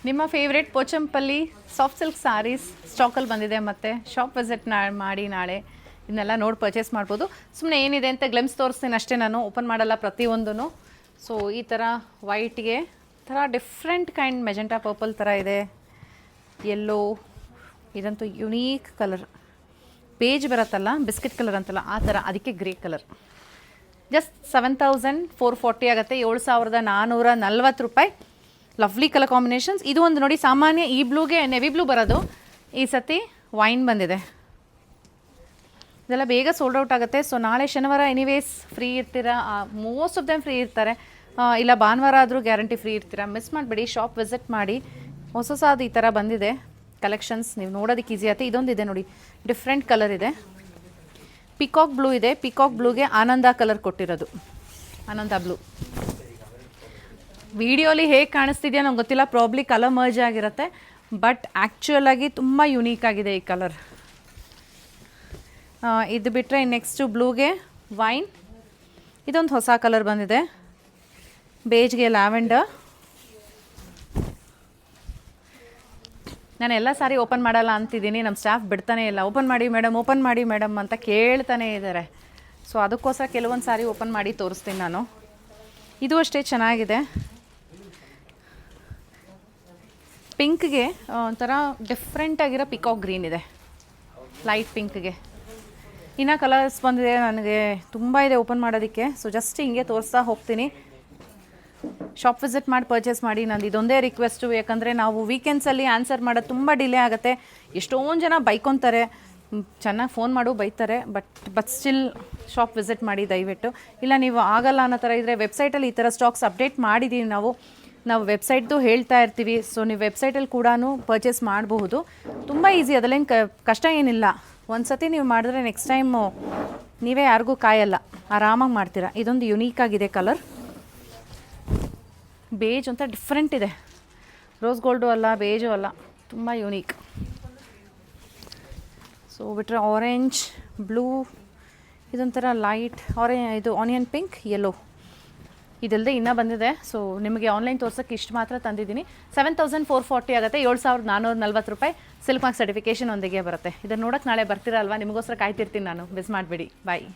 ನಿಮ್ಮ favourite Pochampally soft silk saris ಸ್ಟಾಕಲ್ಲಿ ಬಂದಿದೆ. ಮತ್ತು ಶಾಪ್ ವಿಸಿಟ್ ಮಾಡಿ ನಾಳೆ ಇದನ್ನೆಲ್ಲ ನೋಡಿ ಪರ್ಚೇಸ್ ಮಾಡ್ಬೋದು. ಸುಮ್ಮನೆ ಏನಿದೆ ಅಂತ ಗ್ಲಿಮ್ಸ್ ತೋರಿಸ್ತೀನಿ ಅಷ್ಟೇ, ನಾನು ಓಪನ್ ಮಾಡಲ್ಲ ಪ್ರತಿಯೊಂದೂ. ಸೊ ಈ ಥರ ವೈಟ್ಗೆ ಥರ ಡಿಫ್ರೆಂಟ್ ಕೈಂಡ್ ಮೆಜೆಂಟಾ ಪರ್ಪಲ್ ಥರ ಇದೆ, ಯೆಲ್ಲೋ, ಇದಂತೂ ಯುನೀಕ್ ಕಲರ್, ಬೇಜ್ ಬರುತ್ತಲ್ಲ ಬಿಸ್ಕೆಟ್ ಕಲರ್ ಅಂತಲ್ಲ ಆ ಥರ, ಅದಕ್ಕೆ ಗ್ರೇ ಕಲರ್. ಜಸ್ಟ್ 7440 ಆಗುತ್ತೆ, 7440 ರೂಪಾಯಿ. Lovely colour combinations. ಇದು ಒಂದು ನೋಡಿ, ಸಾಮಾನ್ಯ ಈ ಬ್ಲೂಗೆ ನೆವಿ ಬ್ಲೂ ಬರೋದು, ಈ ಸತಿ ವೈನ್ ಬಂದಿದೆ. ಇದೆಲ್ಲ ಬೇಗ ಸೋಲ್ಡ್ ಔಟ್ ಆಗುತ್ತೆ. ಸೊ ನಾಳೆ ಶನಿವಾರ ಎನಿವೇಸ್ ಫ್ರೀ ಇರ್ತೀರಾ, ಮೋಸ್ಟ್ ಆಫ್ ದೆಮ್ ಫ್ರೀ ಇರ್ತಾರೆ, ಇಲ್ಲ ಭಾನುವಾರ ಆದರೂ ಗ್ಯಾರಂಟಿ ಫ್ರೀ ಇರ್ತೀರಾ. ಮಿಸ್ ಮಾಡಿಬಿಡಿ, ಶಾಪ್ ವಿಸಿಟ್ ಮಾಡಿ. ಹೊಸದು ಈ ಥರ ಬಂದಿದೆ ಕಲೆಕ್ಷನ್ಸ್, ನೀವು ನೋಡೋದಕ್ಕೆ ಈಸಿ ಆಗುತ್ತೆ. ಇದೊಂದಿದೆ ನೋಡಿ, ಡಿಫ್ರೆಂಟ್ ಕಲರ್ ಇದೆ, ಪಿಕಾಕ್ ಬ್ಲೂ ಇದೆ. ಪಿಕಾಕ್ ಬ್ಲೂಗೆ ಆನಂದ ಕಲರ್ ಕೊಟ್ಟಿರೋದು, ಆನಂದ ಬ್ಲೂ. ವಿಡಿಯೋಲಿ ಹೇಗೆ ಕಾಣಿಸ್ತಿದೆಯಾ ನಂಗೆ ಗೊತ್ತಿಲ್ಲ, ಪ್ರಾಬ್ಲಿ ಕಲರ್ ಮರ್ಜ್ ಆಗಿರುತ್ತೆ, ಬಟ್ ಆ್ಯಕ್ಚುಯಲ್ ಆಗಿ ತುಂಬ ಯುನೀಕ್ ಆಗಿದೆ ಈ ಕಲರ್. ಇದು ಬಿಟ್ಟರೆ ನೆಕ್ಸ್ಟು ಬ್ಲೂಗೆ ವೈನ್, ಇದೊಂದು ಹೊಸ ಕಲರ್ ಬಂದಿದೆ. ಬೇಜ್ಗೆ ಲ್ಯಾವೆಂಡರ್. ನಾನು ಎಲ್ಲ ಸಾರಿ ಓಪನ್ ಮಾಡಲ್ಲ ಅಂತಿದ್ದೀನಿ, ನಮ್ಮ ಸ್ಟಾಫ್ ಬಿಡ್ತಾನೆ ಇಲ್ಲ. ಓಪನ್ ಮಾಡಿ ಮೇಡಮ್, ಓಪನ್ ಮಾಡಿ ಮೇಡಮ್ ಅಂತ ಕೇಳ್ತಾನೆ ಇದ್ದಾರೆ. ಸೊ ಅದಕ್ಕೋಸ್ಕರ ಕೆಲವೊಂದು ಸಾರಿ ಓಪನ್ ಮಾಡಿ ತೋರಿಸ್ತೀನಿ ನಾನು. ಇದು ಅಷ್ಟೇ ಚೆನ್ನಾಗಿದೆ. ಪಿಂಕ್ಗೆ ಒಂಥರ ಡಿಫ್ರೆಂಟಾಗಿರೋ ಪಿಕಾಕ್ ಗ್ರೀನ್ ಇದೆ, ಲೈಟ್ ಪಿಂಕ್ಗೆ. ಇನ್ನು ಕಲರ್ಸ್ ಬಂದಿದೆ, ನನಗೆ ತುಂಬ ಇದೆ ಓಪನ್ ಮಾಡೋದಕ್ಕೆ. ಸೊ ಜಸ್ಟ್ ಹಿಂಗೆ ತೋರಿಸ್ತಾ ಹೋಗ್ತೀನಿ. ಶಾಪ್ ವಿಸಿಟ್ ಮಾಡಿ ಪರ್ಚೇಸ್ ಮಾಡಿ. ನಂದು ಇದೊಂದೇ ರಿಕ್ವೆಸ್ಟು, ಯಾಕಂದರೆ ನಾವು ವೀಕೆಂಡ್ಸಲ್ಲಿ ಆನ್ಸರ್ ಮಾಡೋದು ತುಂಬ ಡಿಲೇ ಆಗುತ್ತೆ. ಎಷ್ಟೊಂದು ಜನ ಬೈಕೊತಾರೆ, ಚೆನ್ನಾಗಿ ಫೋನ್ ಮಾಡು ಬೈತಾರೆ, ಬಟ್ ಸ್ಟಿಲ್ ಶಾಪ್ ವಿಸಿಟ್ ಮಾಡಿ ದಯವಿಟ್ಟು. ಇಲ್ಲ ನೀವು ಆಗಲ್ಲ ಅನ್ನೋ ಥರ ಇದ್ದರೆ ವೆಬ್ಸೈಟಲ್ಲಿ ಈ ಥರ ಸ್ಟಾಕ್ಸ್ ಅಪ್ಡೇಟ್ ಮಾಡಿದ್ದೀವಿ ನಾವು ವೆಬ್ಸೈಟ್ದು ಹೇಳ್ತಾ ಇರ್ತೀವಿ. ಸೊ ನೀವು ವೆಬ್ಸೈಟಲ್ಲಿ ಕೂಡ ಪರ್ಚೇಸ್ ಮಾಡಬಹುದು, ತುಂಬ ಈಸಿ, ಅದಲ್ಲೇನು ಕಷ್ಟ ಏನಿಲ್ಲ. ಒಂದು ಸತಿ ನೀವು ಮಾಡಿದ್ರೆ ನೆಕ್ಸ್ಟ್ ಟೈಮು ನೀವೇ ಯಾರಿಗೂ ಕಾಯಲ್ಲ, ಆರಾಮಾಗಿ ಮಾಡ್ತೀರಾ. ಇದೊಂದು ಯುನೀಕ್ ಆಗಿದೆ ಕಲರ್, ಬೇಜ್ ಅಂತ ಡಿಫ್ರೆಂಟ್ ಇದೆ, ರೋಸ್ ಗೋಲ್ಡು ಅಲ್ಲ ಬೇಜು ಅಲ್ಲ, ತುಂಬ ಯುನೀಕ್. ಸೊ ಬಿಟ್ಟರೆ ಆರೆಂಜ್, ಬ್ಲೂ, ಇದೊಂಥರ ಲೈಟ್ ಇದು ಆನಿಯನ್ ಪಿಂಕ್, ಯೆಲ್ಲೋ, ಇದಲ್ಲದೆ ಇನ್ನೂ ಬಂದಿದೆ. ಸೊ ನಿಮಗೆ ಆನ್ಲೈನ್ ತೋರ್ಸೋಕ್ಕೆ ಇಷ್ಟು ಮಾತ್ರ ತಂದಿದ್ದೀನಿ. 7440 ಆಗುತ್ತೆ, 7440 ರೂಪಾಯಿ. ಸಿಲ್ಕ್ ಮಾರ್ಕ್ ಸರ್ಟಿಫಿಕೇಷನ್ ಒಂದಿಗೆ ಬರುತ್ತೆ. ಇದನ್ನು ನೋಡೋಕ್ಕೆ ನಾಳೆ ಬರ್ತೀರಲ್ವಾ, ನಿಮಗೋಸ್ಕರ ಕಾಯ್ತಿರ್ತೀನಿ ನಾನು, ಮಿಸ್ ಮಾಡಿಬಿಡಿ. ಬಾಯ್.